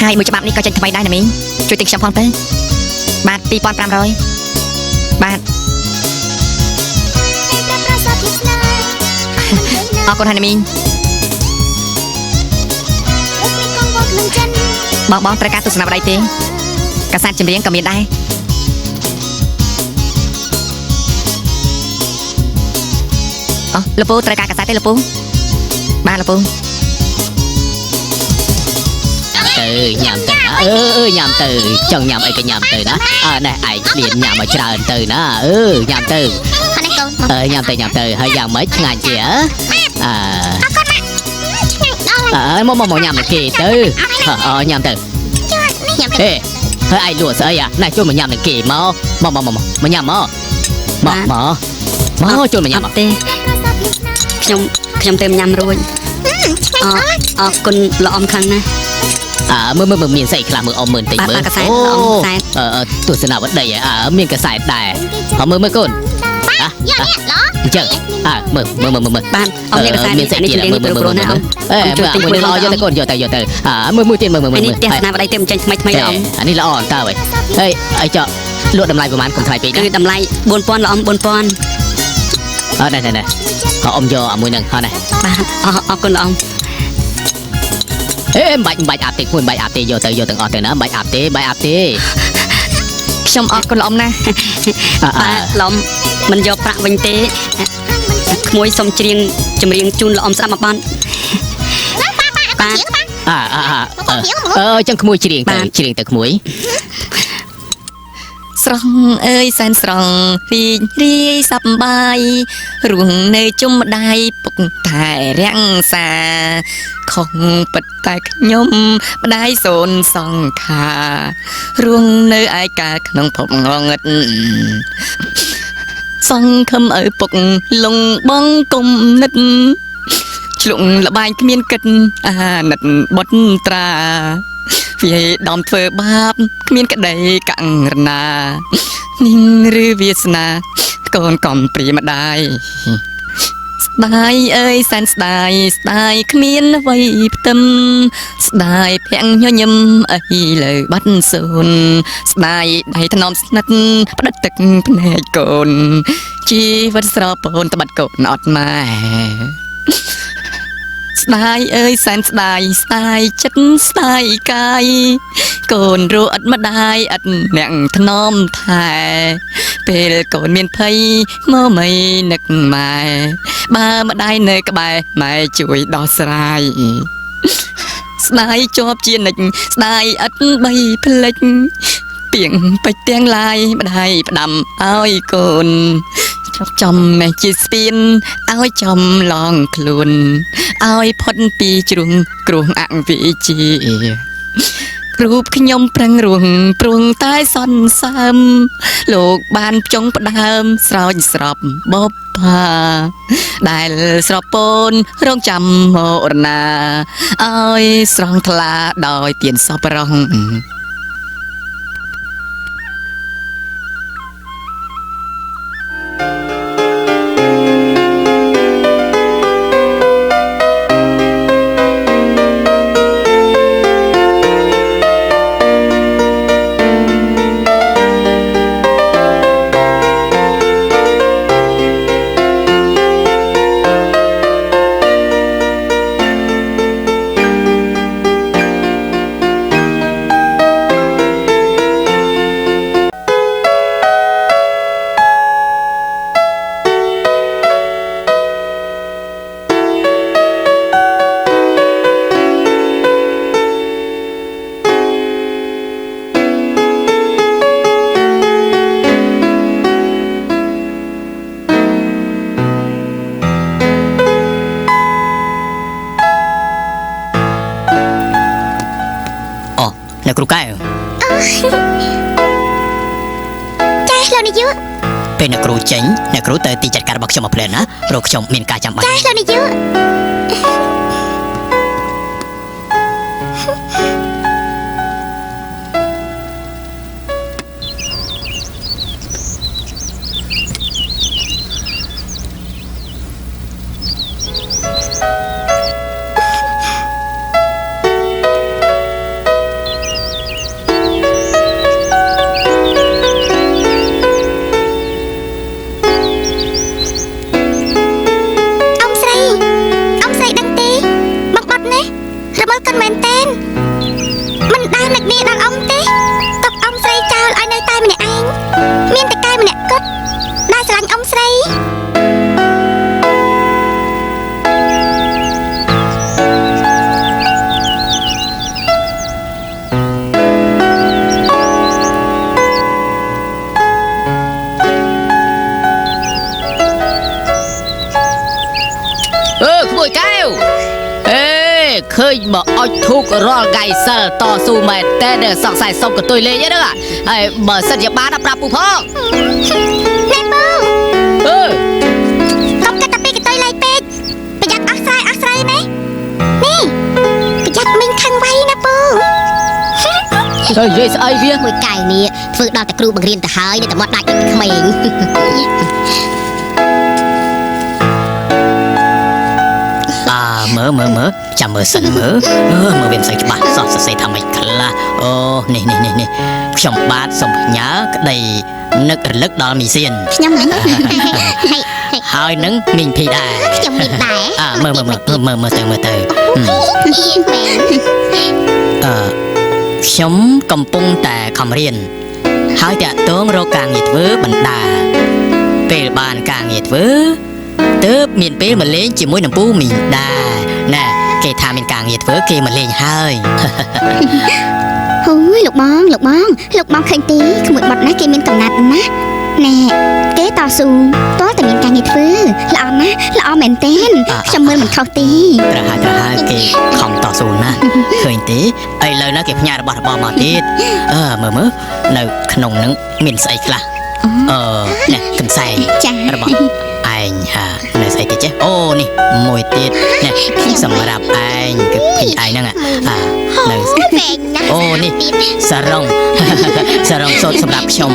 ហើយមួយច្បាប់នេះក៏ចេញថ្មីដែរណាមីងជួយទិញខ្ញុំផងទៅបាទ2500បាទអរគុណហើយណាមីងបងត្រូវការទស្សនវិស័យទេកាសែតចម្រៀងក៏មានដែរអូលពូត្រូវការកាសែតទេលពូបាទលពូទៅញ៉ាំទៅញ៉ាំទៅចង់ញ៉ាំអីក៏ញ៉ាំទៅណាណែឯងឆ្លៀនញ៉ាំឲ្យច្រើនទៅណាញ៉ាំទៅញ៉ាំទៅហើយយ៉ាងម៉េចឆ្ងាញ់ជាមកញ៉ាំនឹងគេទៅញ៉ាំទៅហេហើយឯងលក់ស្អីណែចូលមកញ៉ាំនឹងគេមកញ៉ាំមកចូលមកញ៉ាំទេខ្ញុំទៅញ៉ាំរួចអរគុណល្អអំខ្លាំងណាស់មើលមានស្អីខ្លះមើលអមមើលតិចមើលទស្សនវិស័យមានកសែតដែរមើលកូនអញ្ចឹងមើលបានអមមានកសែតមានស្អីទៀតមើលណាមួយនេះល្អយកទៅកូនយកទៅមើលទៀតមើលនេះទស្សនវិស័យទៅចេញថ្មីអមអានេះល្អអន្តើហើយអីចោលក់តម្លៃប្រហែលកុំថ្លៃពេកណាគឺតម្លៃ4000ល្អម4000ណែអមយកអាមួយហ្នឹងណែបាទអរគុណល្អមមិនបាច់អាប់ទេមួយមិនបាច់អាប់ទេយកទាំងអស់ទៅណាមិនបាច់អាប់ទេខ្ញុំអរគុណល្អមណាបាទល្អមមិនយកប្រាក់វិញទេក្មួយសុំច្រៀងចម្រៀងជូនល្អមស្ដាប់មកបានបាទចឹងក្មួយច្រៀងទៅក្មួយស្រស់អើយសែនស្រស់រីករាយសប្បាយរស់នៅជុំម្ដាយពុកតែរាំងសាខំពិតតែខ្ញុំម្ដាយសូនសង្ខារស់នៅឯកាក្នុងភពងងឹតសង្ឃឹមឲ្យពុកលងបងគុំនិតឆ្លុងលបែងគ្មានគិតអាណិតបុតត្រាវាដំធ្វើបាបគ្មានក្តីកង្រណានាងឬវាសនាកូនកំព្រាម្ដាយស្ដាយអើយសែនស្ដាយគ្មានអ្វីផ្ទឹមស្ដាយភាំងញញឹមអីលើបាត់សូនស្ដាយដៃថ្នមស្និទ្ធផ្ដិតទឹកភ្នែកកូនជីវិតស្រពូនត្បិតកូនអត់ម៉ែស្ដាយអើយសែនស្ដាយចិត្តស្ដាយកាយកូនរស់អត់ម្ដាយអត់អ្នកថ្នមថែពេលកូនមានភ័យមកមិននឹកម៉ែបើម្ដាយនៅក្បែរម៉ែជួយដោះស្រាយស្ដាយជាប់ជានិច្ចស្ដាយអត់បីផ្លិចពីងបិចទាំងឡាយម្ដាយផ្ដាំឲ្យកូនចំមេជាស្ពានឲ្យចំឡងខ្លួនឲ្យផុតពីជ្រុងគ្រោះអវិជ្ជារូបខ្ញុំប្រឹងរួងព្រួងតែសន្សើមលោកបានចុងផ្ដើមស្រោចស្រពបបផាដែលស្រពូនរងចាំមរណាឲ្យស្រងថ្លាដោយទៀនសពរងអ្នកគ្រូកែវចាលោកនាយកពេលអ្នកគ្រូចេញអ្នកគ្រូទៅទីចាត់ការរបស់ខ្ញុំមកភ្លែនណាព្រោះខ្ញុំមានការចាំបាច់ចាលោកនាយក ដែលនឹកនាដល់អ៊ំទេទុកអ៊ំស្រីចោលឲ្យនៅតែម្នាក់ឯងមានតែកែម្នាក់គត់ដែលស្រឡាញ់អ៊ំស្រី ក្មួយកែវអេឃើញមកអុចធូករាល់ថ្ងៃសិលតស៊ូមែនតែសង្ស័យសុំកតុយលេងហ្នឹងហើយបើសិនជាបានប្រាប់ពូផងណែពូកុំគិតតែពីកតុយលេងពេកប្រយ័ត្នអស់ស្រីណានេះប្រយ័ត្នមីងខាងវៃណាពូ ទៅនិយាយស្អីវា មួយកែវនេះធ្វើដល់តែគ្រូបង្រៀនទៅហើយនៅតែមកដាច់ដូចក្មេង មើលចាំមើលសិនមើលវាមិនសូវច្បាស់សោះសរសេរថាម៉េចខ្លះអូនេះខ្ញុំបាទសូមផ្ញើក្តីនឹករលឹកដល់មីសៀន ខ្ញុំហ្នឹង ហើយនឹងមីងភីដែរ ខ្ញុំមានដែរ មើលទៅខ្ញុំកំពុងតែខំរៀនហើយតាក់ទងរកការងារធ្វើបណ្ដាពេលបានការងារធ្វើទើបមានពេលមកលេងជាមួយនឹងពូមីងដែរណែគេថាមានការងារធ្វើគេមកលេងហើយ ហូយលោកបងឃើញទេក្មួយបាត់ណាគេមានកំណាត់ណាណែគេតស៊ូតើតែមានការងារធ្វើល្អណាស់ល្អមែនទែនខ្ញុំមើលមិនខុសទេ ត្រូវហើយគេខំតស៊ូណាស់ឃើញទេឥឡូវណាគេផ្ញើរបស់មកទៀតមើលនៅក្នុងនឹងមានស្អីខ្លះនេះកន្សែងរបស់ឯងនៅស្អីទៀតចេះអូនេះមួយទៀតនេះសម្រាប់ឯងគឺពីឯងហ្នឹងនៅអូនេះសារ៉ុងសូត្រសម្រាប់ខ្ញុំ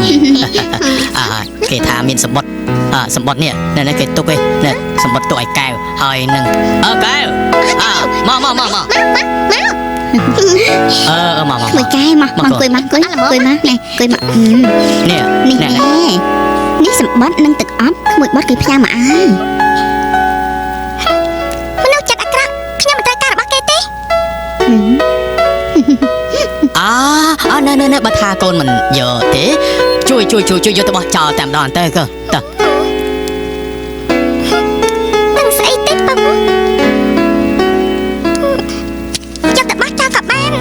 គេថាមានសម្បត្តិនេះនៅគេទុកឯនេះសម្បត្តិទុកឲ្យកែវហើយនឹងកែវមកមួយកែមកអង្គុយមកនេះនេះសម្បត្តិនឹងទឹកអប់ក្មួយបាត់គេផ្ញើមកឲ្យ មនុស្សចិត្តអាក្រក់ខ្ញុំមិនត្រូវការរបស់គេទេ ណែបើថាកូនមិនយកទេជួយយកទៅបោះចោលតែម្ដងទៅទៅ នឹងស្អីទេពូយកទៅបោះចោលក៏បាន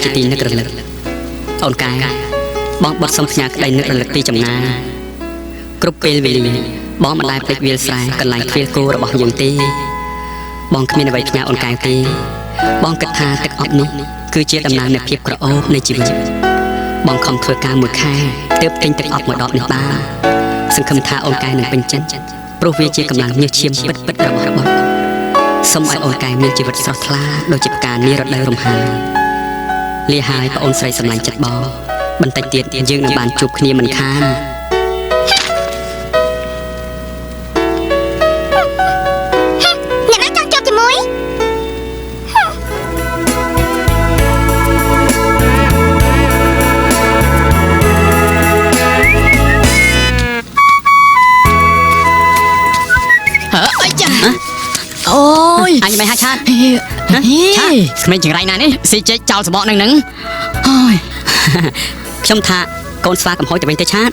ជាទីនឹករលឹកអូនកែបងបាត់សំផ្ញើក្តីនឹករលឹកពីចំណាគ្រប់ពេលវេលាបងមិនដែលភ្លេចវាលស្រែកន្លែងឃ្វាលគោរបស់យើងទេបងគ្មានអ្វីផ្ញើអូនកែទេបងគិតថាទឹកអប់នេះគឺជាដំណើរនៃភាពក្រអូបនៃជីវិតបងខំធ្វើការមួយខែទើបទិញទឹកអប់មួយដបនេះបានសង្ឃឹមថាអូនកែនឹងពេញចិត្តព្រោះវាជាកម្លាំងញើសឈាមពិតរបស់បងសូមឲ្យអូនកែមានជីវិតស្រស់ថ្លាដូចជាផ្កានារដូវរំហាលាហើយប្អូនស្រីសម្លាញ់ចិត្តបងបន្តិចទៀតយើងនឹងបានជួបគ្នាមិនខាន អ្នកណាចង់ជួបជាមួយ អីចាអូយអញមិនហាឆាតឆាតក្មេងចង្រៃណានេះស៊ីចេកចោលសបកនឹងអូយ ខ្ញុំថាកូនស្វាកំហុយទៅវិញទៅឆាត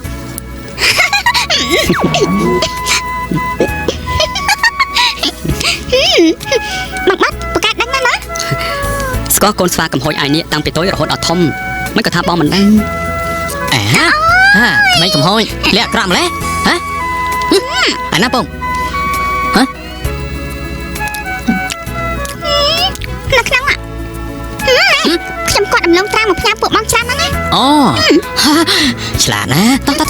មកបាត់ប្រកាសដឹងណាស់ ស្គាល់កូនស្វាកំហុយឯនេះតាំងពីតូចរហូតដល់ធំមិនក៏ថាបងមិនដឹង ក្មេងកំហុយលាក់អាក្រក់ម្ល៉េះអាណាពង នៅក្នុងខ្ញុំគាត់ដំឡូងត្រាំមកផ្ញើពួកបងច្រើនណាស់ណា អូឆ្លាតណាតោះ ណ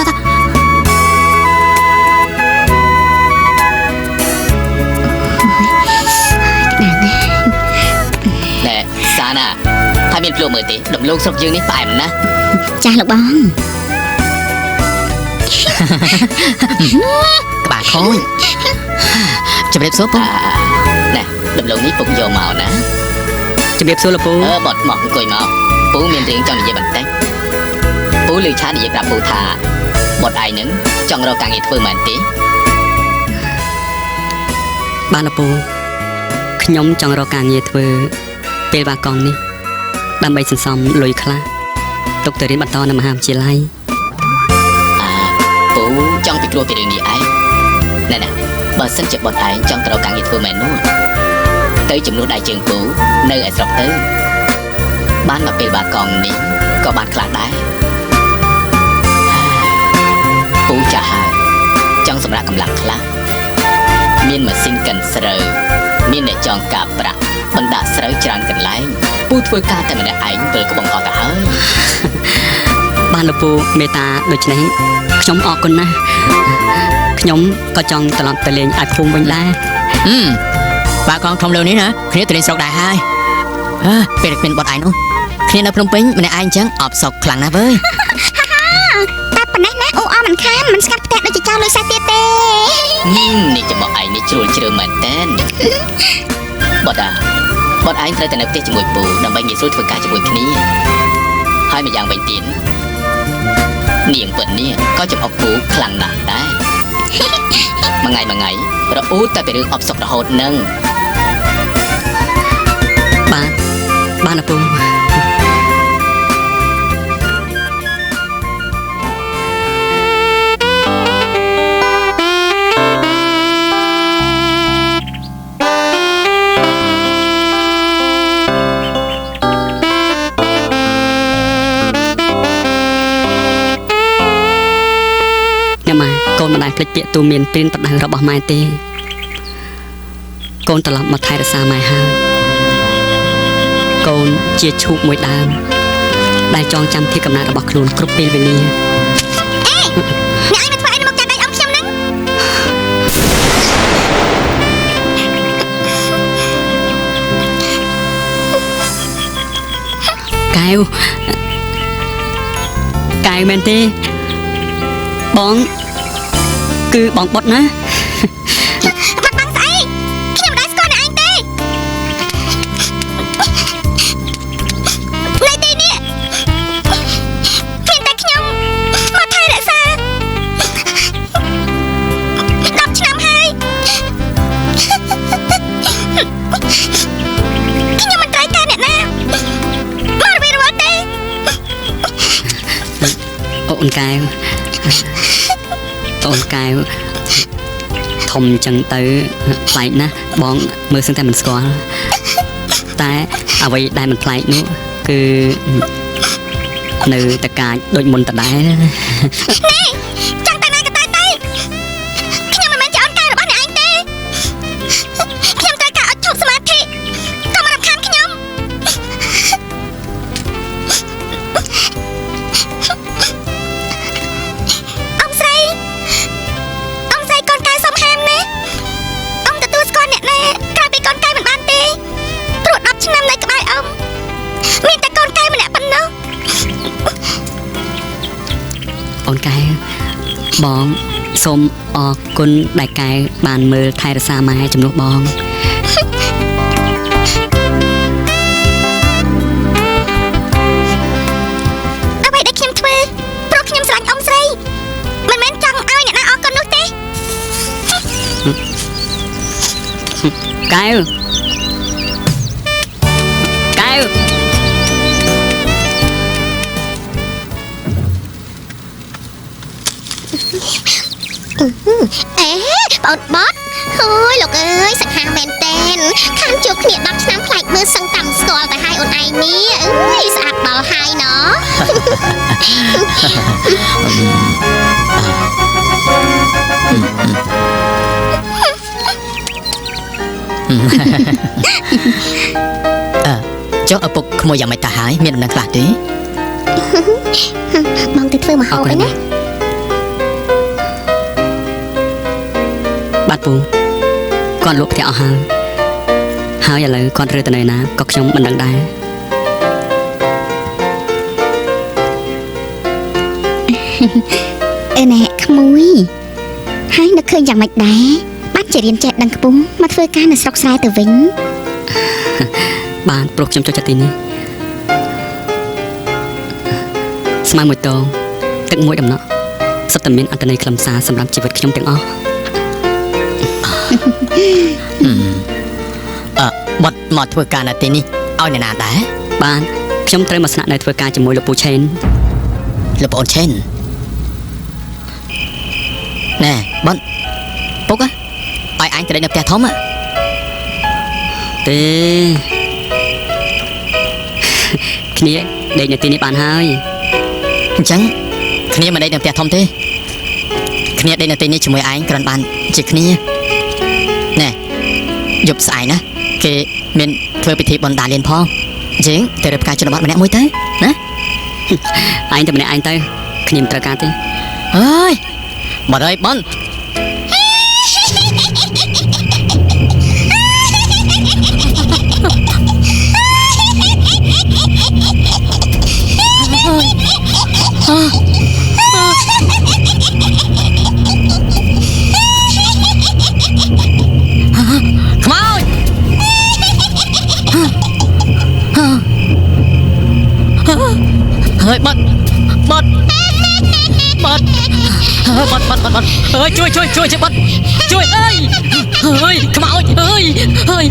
ែ លោកមើលទេដំឡូងស្រុកយើងនេះផ្អែមណាស់ ចាស់លោកបង ក្បាលខូចជម្រាបសួរពូណែដំឡូងនេះពុកយកមកណា ជំរាបសួរលោកពូ បត់មកអង្គុយមកពូមានរឿងចង់និយាយបន្តិចពូឮឆានិយាយប្រាប់ពូថាបត់ឯងនឹងចង់រកការងារធ្វើមែនទេ បានលោកពូខ្ញុំចង់រកការងារធ្វើពេលបាកងនេះដើម្បីសន្សំលុយខ្លះទុកទៅរៀនបន្តនៅមហាវិទ្យាល័យ ពូចង់ពិគ្រោះពីរឿងនេះឯងណែបើសិនជាបត់ឯងចង់ទៅរកការងារធ្វើមែននោះទៅចំនួនដៃជើងពូនៅឯស្រុកទៅបានមកពេលបាកងនេះក៏បានខ្លះដែរពូចាស់ហើយចង់សម្រាប់កម្លាំងខ្លះមានម៉ាស៊ីនកិនស្រូវមានអ្នកចងកាប់ប្រាក់បណ្ដាក់ស្រូវច្រើនកន្លែងពូធ្វើការតែម្នាក់ឯងពេលក្បងអស់ទៅហើយ បានលោកពូមេត្តាដូច្នេះខ្ញុំអរគុណណាស់ខ្ញុំក៏ចង់ត្រឡប់ទៅលេងឯភូមិវិញដែរ បាកងធំលើនេះណាគ្នាទៅលេងស្រុកដែរហើយពេលគ្មានបត់ឯងនោះគ្នានៅភ្នំពេញម្នាក់ឯងចឹងអបសុកខ្លាំងណាស់វើយ តែប៉ុណ្ណេះណាអូអមិនខានមិនស្កាត់ផ្ទះដូចជាចៅលុយសាទៀតទេ នេះចំបក់ឯងនេះជ្រួលជ្រើមែនតែនបត់ឯងត្រូវតែនៅផ្ទះជាមួយពូដើម្បីងាយស្រួលធ្វើការជាមួយគ្នាហើយម្យ៉ាងវិញទៀតនាងពិតនេះក៏ចំអកពូខ្លាំងណាស់ដែរមួយថ្ងៃរអ៊ូតែពីរឿងអបសុករហូតនឹង បានលោកពូ ម៉ែកូនមិនដែលភ្លេចពាក្យទូមានព្រានប្រដៅរបស់ម៉ែទេកូនត្រឡប់មកថែរក្សាម៉ែហើយកូនជាឈូកមួយដើមដែលចងចាំទីកំណើតរបស់ខ្លួនគ្រប់ពេលវេលា អ្នកឯងមកធ្វើអីមកចាត់ដៃអ៊ំខ្ញុំហ្នឹង កែវមែនទេបងគឺបងបុតណា បាត់បាំងស្អីខ្ញុំមិនដែលស្គាល់អ្នកឯងទេនៅទីនេះមានតែខ្ញុំមកថែរក្សា10ឆ្នាំហើយខ្ញុំមិនត្រូវការអ្នកណាមកវារវល់ទេ អូនកែវធំចឹងទៅប្លែកណាស់បងមើលសឹងតែមិនស្គាល់តែអ្វីដែលមិនប្លែកនោះគឺនៅតកាចដូចមុនតដែរ ចង់តែណាក៏តែខ្ញុំមិនមែនជាអូនកែរបស់អ្នកឯងទេខ្ញុំត្រូវការឲ្យឈប់សមាធិកុំរំខានខ្ញុំអ៊ំស្រីកូនកែសុំហាមណាអ៊ំទទួលស្គាល់អ្នកណាក្រៅពីកូនកែមិនបានទេព្រោះ10ឆ្នាំនៅក្បែរអ៊ំមានតែកូនកែម្នាក់ប៉ុណ្ណោះ អូនកែវបងសូមអរគុណដែលកែវបានមើលថែរក្សាម៉ែជំនួសបង អ្វីដែលខ្ញុំធ្វើព្រោះខ្ញុំស្រឡាញ់អ៊ំស្រីមិនមែនចង់ឲ្យអ្នកណាអរគុណនោះទេ កែវ អេបងបត់ហើយលោកអើយសង្ហាមែនតែនខានជួបគ្នា10ឆ្នាំផ្លែកមើលសឹងតាមស្គាល់ទៅហើយអូនឯងនេះអើយស្អាតដល់ហើយណោះ ចុះឪពុកក្មួយយ៉ាងម៉េចទៅហើយមានដំណឹងខ្លះទេ បងទៅធ្វើមកហូបឯណា បាទពូគាត់លក់ផ្ទះអស់ហើយឥឡូវគាត់រើទៅនៅណាក៏ខ្ញុំមិនដឹងដែរ អ ណែក្មួយហើយនឹកឃើញយ៉ាងម៉េចដែរបាត់ជារៀនចេះដឹងខ្ពស់មកធ្វើការនៅស្រុកស្រែទៅវិញ បានព្រោះខ្ញុំចូលចិត្តទីនេះស្មៅមួយតងទឹកមួយដំណក់សុទ្ធតែមានអត្ថន័យខ្លឹមសារសម្រាប់ជីវិតខ្ញុំទាំងអស់ បាត់មកធ្វើការនៅទីនេះឲ្យអ្នកណាដែរ បានខ្ញុំត្រូវមកស្នាក់នៅធ្វើការជាមួយលោកពូឆេន លោកប្អូនឆេនណែបាត់ពុកឲ្យអញទៅនៅផ្ទះធំ ទេ គ្នាដេកនៅទីនេះបានហើយ អញ្ចឹងគ្នាមិនដេកនៅផ្ទះធំទេគ្នាដេកនៅទីនេះជាមួយឯងគ្រាន់បានជាគ្នាណែយប់ស្អែកណាគេមានធ្វើពិធីបុណ្យដាលៀនផងយើងទៅរៀបការជនបទម្នាក់មួយទៅណា ឯងតែម្នាក់ឯងទៅគ្នាមិនត្រូវការទេ អើយបាត់ហើយបាត់ខ្មោចហើយបាត់បាត់បាត់បាត់បាត់បាត់អើយជួយបាត់ជួយអើយអើយខ្មោចអើយអើយ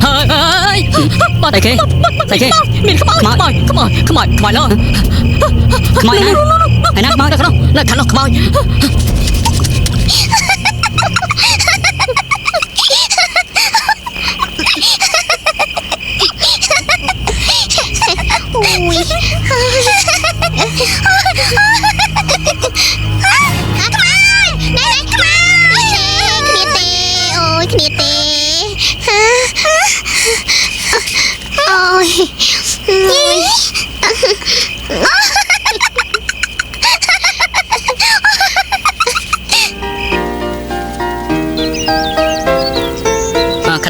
អើយបាត់អីគេមានខ្មោចលោខ្មោចណាឯណាខ្មោចនៅខាងនោះខ្មោច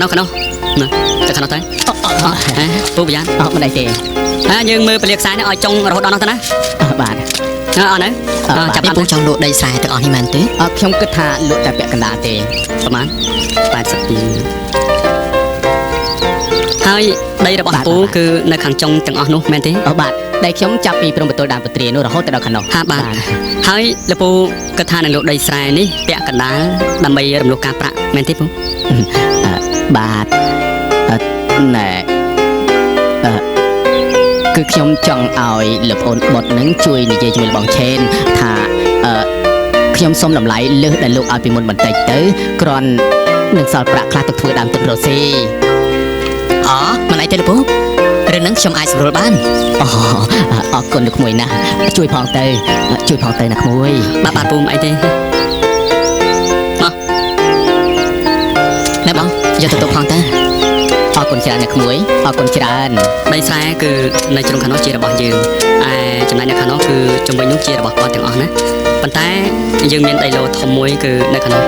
ខាងនោះណាទៅខាងនោះទៅពូប្រយ័ត្នមិនដៃទេយើងមើលពលាខ្សែនេះឲ្យចុងរហូតដល់នោះទៅណាបាទអត់នៅចាប់បានពូចង់លក់ដីស្រែទាំងអស់នេះមែនទេខ្ញុំគិតថាលក់តែពាក់កណ្ដាលទេប្រហែល82ហើយដីរបស់ពូគឺនៅខាងចុងទាំងអស់នោះមែនទេបាទដីខ្ញុំចាប់ពីព្រំបន្ទល់ដើមពទ្រានោះរហូតទៅដល់ខាងនោះបាទហើយលោកពូគិតថានឹងលក់ដីស្រែនេះពាក់កណ្ដាលដើម្បីរំលោះការប្រាក់មែនទេពូបាទណែគឺខ្ញុំចង់ឲ្យលោកប្អូនបុតនឹងជួយនិយាយជាមួយបងឆេនថាខ្ញុំសុំតម្លៃលើសដែលលោកឲ្យពីមុនបន្តិចទៅគ្រាន់នឹងសល់ប្រាក់ខ្លះទៅធ្វើដើមទឹករស់ស៊ីមិនអីទេលោកពូរឿងហ្នឹងខ្ញុំអាចសម្រួលបានអរគុណលោកក្មួយណាស់ជួយផងទៅណាក្មួយបាទពូមិនអីទេណែបងយកទៅទុកផងទៅអរគុណច្រើនអ្នកក្មួយអរគុណច្រើនដីស្រែគឺនៅជ្រុងខាងនោះជារបស់យើងឯចំណែកនៅខាងនោះគឺជំវិញនោះជារបស់គាត់ទាំងអស់ណាប៉ុន្តែយើងមានដីឡូធំមួយគឺនៅខាងនោះ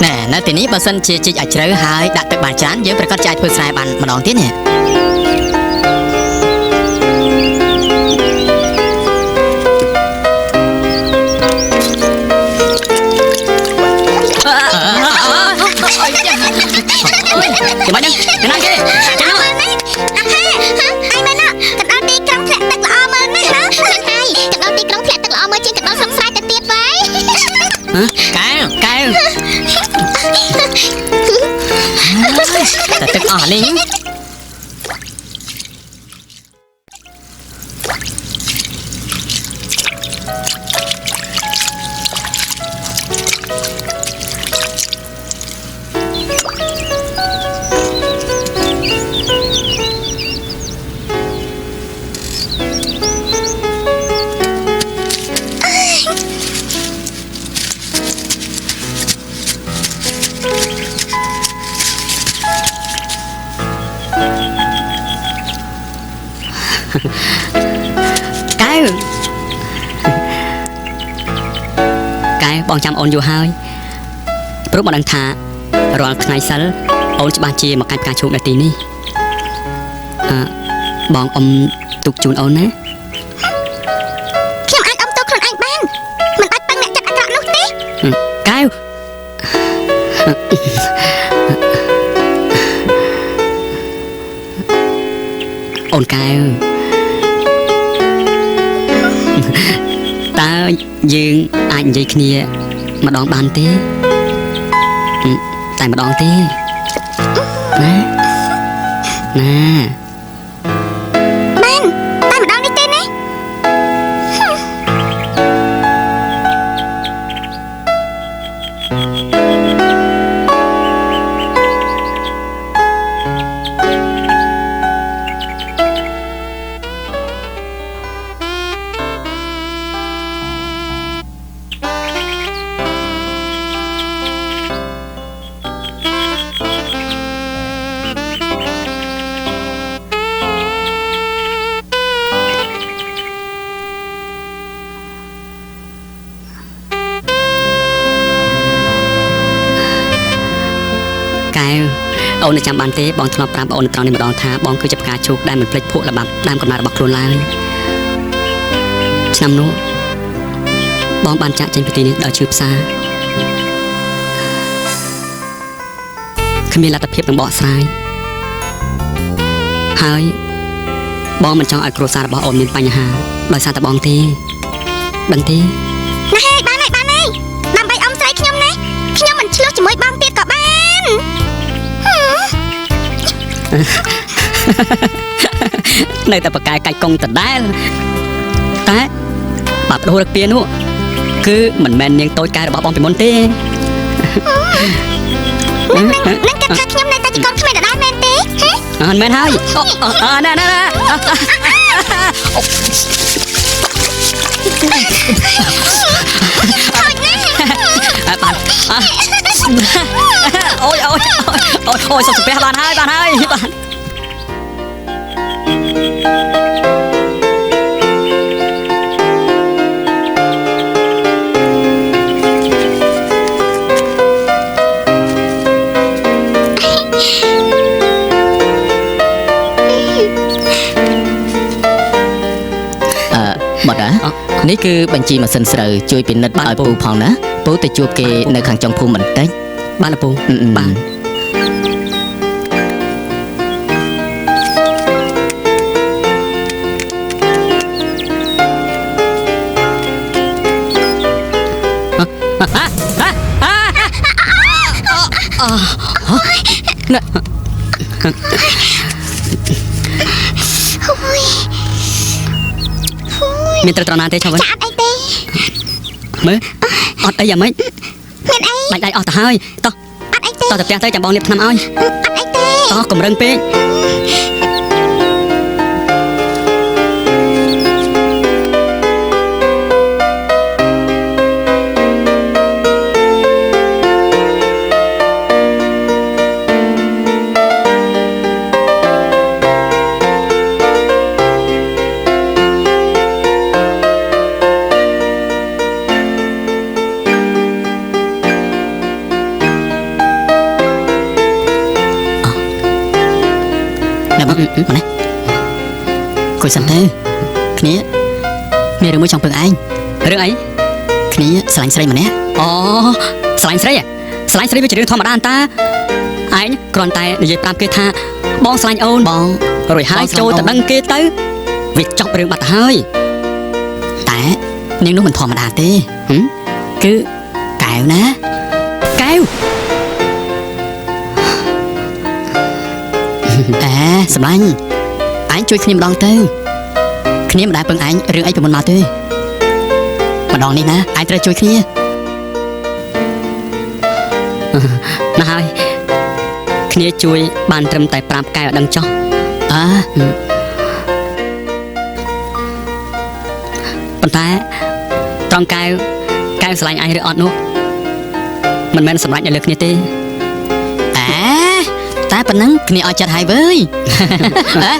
ណែនៅទីនេះបើសិនជាជីកឲ្យជ្រៅហើយដាក់ទឹកបានច្រើនយើងប្រកាសជាអាចធ្វើស្រែបានម្ដងទៀតនេះចាំបាច់ហ្នឹងណាគេចាំមកអាហេអញមែនណាកណ្ដោទីក្រុងធ្លាក់ទឹកល្អមើលណាហ្នឹងហើយកណ្ដោទីក្រុងធ្លាក់ទឹកល្អមើលជាងកណ្ដោស្រុកស្រែទៅទៀតវិញកែវតែទឹកអស់នេះកែបងចាំអូនយូរហើយ គ្រប់បានដឹងថារាល់ថ្ងៃសិលអូនច្បាស់ជាមកកាច់ផ្កាឈូកនៅទីនេះបងអ៊ំទុកជូនអូនណា ខ្ញុំអាចអ៊ំទូខ្លួនឯងបានមិនបាច់ពឹងអ្នកចិត្តអាក្រក់នោះទេ កែវអូនកែវតើយើងអាចនិយាយគ្នាម្ដងបានទេតែម្ដងទេណាណា បានតែម្ដងនេះទេណា អូនចាំបានទេបងធ្លាប់ប្រាប់អូនត្រង់នេះម្ដងថាបងគឺជាផ្កាឈូកដែលមិនភ្លេចភក់ល្បាប់ដើមកំណើតរបស់ខ្លួនឡើយឆ្នាំនោះបងបានចាក់ចេញពីទីនេះដល់ឈឺផ្សាគ្មានលទ្ធភាពនឹងបកស្រាយហើយបងមិនចង់ឲ្យគ្រួសាររបស់អូនមានបញ្ហាដោយសារតែបងទេដឹងទេ ណាហើយបានហើយដើម្បីអ៊ំស្រីខ្ញុំណាខ្ញុំមិនឆ្លោះជាមួយបងទៀតក៏បាន នៅតែប្រកែកាច់កង់ដដែលតែបាប់ដូររកពៀនោះគឺមិនមែននាងតូចកែរបស់បងពីមុនទេ នឹងគិតថាខ្ញុំនៅតែជាកូនក្មេងដដែលមែនទេហ៎ មិនមែនហើយណាបានអូយសុំស្ពះបានហើយបាន បាត់នេះគឺបញ្ជីម៉ាស៊ីនស្រូវជួយពិនិត្យឲ្យពូផងណាពូទៅជួបគេនៅខាងចុងភូមិបន្តិចបានពូបាន មានត្រូវត្រណាទេចាំវិញ ចាអត់អីទេ មើលអត់អីយ៉ាងម៉េច មានអី ដាច់អស់ទៅហើយតោះ អត់អីទេ តោះទៅផ្ទះទៅចាំបងលាបថ្នាំឲ្យ អត់អីទេ តោះកំរឹងពេក មកនេះគួយសិនទៅគ្នាមានរឿងមួយចង់ពឹងឯងរឿងអីគ្នាស្រឡាញ់ស្រីម្នាក់អូស្រឡាញ់ស្រីវាជារឿងធម្មតាតាឯងគ្រាន់តែនិយាយប្រាប់គេថាបងស្រឡាញ់អូនបងរួចហើយចូលទៅដឹងគេទៅវាចប់រឿងបាត់ទៅហើយតែនាងនោះមិនធម្មតាទេគឺកែវណាកែវ សម្លាញ់អញជួយគ្នាម្ដងទៅគ្នាមិនដែលពឹងអញរឿងអីពីមុនមកទេម្ដងនេះណាអញត្រូវជួយគ្នាណាហើយគ្នាជួយបានត្រឹមតែប្រាប់កែឲ្យដឹងចោះប៉ុន្តែត្រង់កែវស្រឡាញ់អញឬអត់នោះមិនមែនសម្រេចនៅលើគ្នាទេតែប៉ុណ្ណឹងគ្នាឲ្យចិត្តហើយវើយ ណែ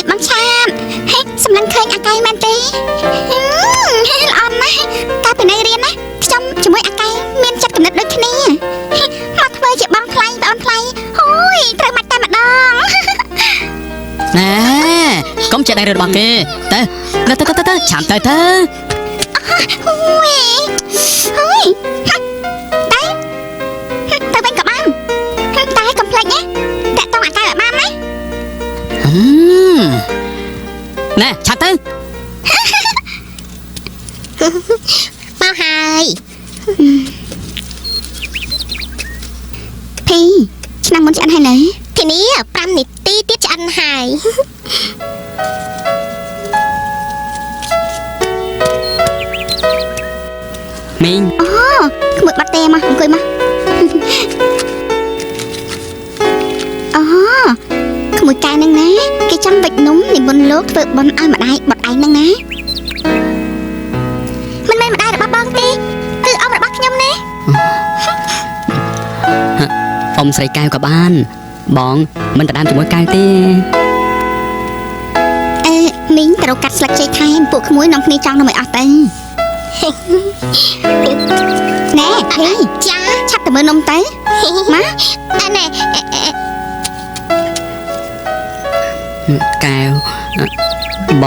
បងឆាបសម្លឹងឃើញអាកែមែនទេល្អណាស់កាលពីនៅរៀនណា ណែកុំចេះដឹងរឿងរបស់គេទៅឆាំទៅ អូយទៅវិញក៏បានតែកុំភ្លេចណាតាក់តងអាកៅឲ្យបានណា ណែឆាំទៅ មកហើយភីឆ្នាំមុនឆ្អិនហើយនៅទីនេះ5នាទីទៀតឆ្អិនហើយ មីង អូក្មួយបាត់ទេមកអង្គុយមកអូក្មួយកែនឹងណាគេចាំវិចនំនិមន្តលោកធ្វើបន់ឲ្យម្ដាយបាត់ឯងនឹងណាមិនមែនម្ដាយរបស់បងទេគឺអ៊ំរបស់ខ្ញុំណា អ៊ំស្រីកែវក៏បានបងមិនដណ្ដើមជាមួយកែវទេ មីងត្រូវកាត់ស្លឹកចេកថែមពួកក្មួយនាំគ្នាចង់នំឲ្យអស់ទៅណែហេចាឆាប់ទៅមើលនំទៅមកណែ កែវប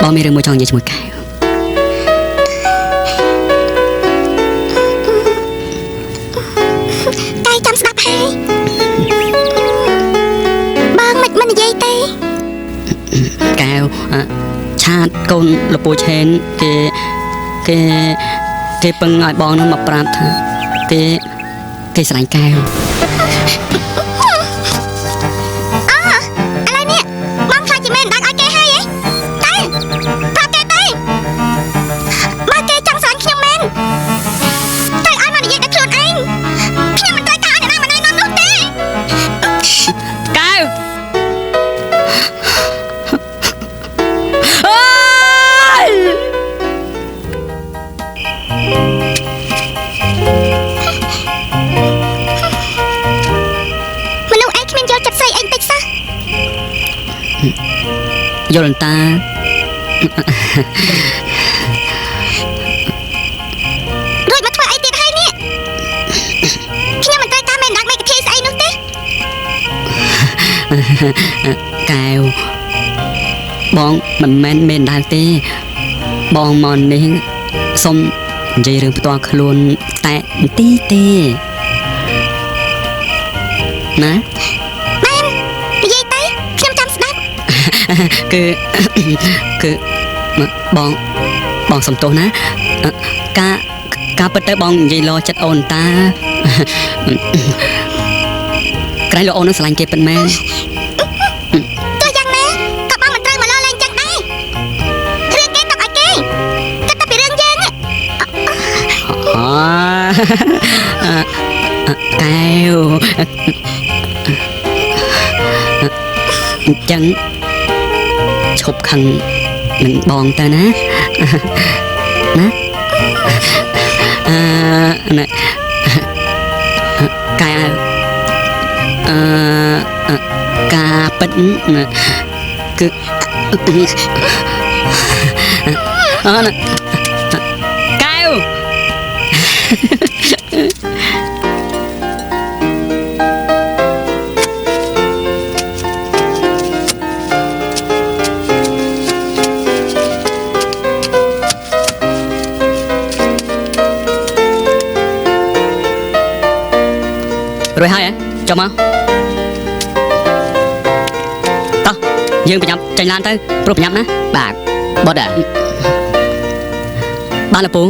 ងមានរឿងមួយចង់និយាយជាមួយកែវ តែចាំស្ដាប់ហើយបងមិននិយាយទេ កែវឆាតកូនលពូឆេនគេពឹងឲ្យបងនឹងមកប្រាប់ថាគេស្រឡាញ់កែវ ឥឡូវនេះបងខ្លាចជាមែនដាក់ឲ្យគេហើយតែប្រាប់គេទៅបើគេចង់ស្រឡាញ់ខ្ញុំមែនត្រូវឲ្យមកនិយាយដល់ខ្លួនឯងខ្ញុំមិនត្រូវការឲ្យអ្នកណាមកណែនាំនោះទេ កែវ មនុស្សឯងគ្មានយកចិត្តស្អីឯងតិចសោះ យល់តា រួចមកធ្វើអីទៀតហើយនេះខ្ញុំមិនត្រូវការមែនដាក់មេកធាស្អីនោះទេ កែវបងមិនមែនមែនដែរទេបងមកនេះសុំនិយាយរឿងផ្ទាល់ខ្លួនតែបន្តិចទេណា បាននិយាយទៅខ្ញុំចាំស្ដាប់ គឺបងសំទោសណាការពិតទៅបងនិយាយលោចិត្តអូនតា ក្រែងលោកអូននឹងស្រឡាញ់គេពិតមែន ទោះយ៉ាងណាក៏បងមិនត្រូវមកលលែងចឹងដែររឿងគេទុកឲ្យគេគិតតែពីរឿងយើង កែវអញ្ចឹងឈប់ខឹងនឹងបងទៅណាណាកែវការពិតគឺកែវ រួចហើយចាំមកតោះយើងប្រញាប់ចេញឡានទៅព្រោះប្រញាប់ណាបាទបត់បានលពូ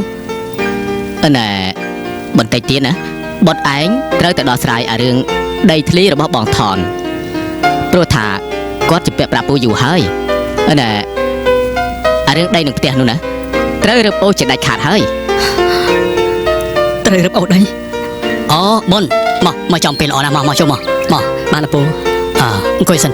ណែបន្តិចទៀតណាបត់ឯងត្រូវតែដោះស្រាយអារឿងដីធ្លីរបស់បងថនព្រោះថាគាត់ជាពាក់ប្រាក់ពូយូរហើយណែអារឿងដីនឹងផ្ទះនោះណាត្រូវរឹបអូសជាដាច់ខាតហើយ ត្រូវរឹបអូសដី អូមុនមកចំពេលល្អណាស់មកចុះមកបានលពូអង្គុយសិន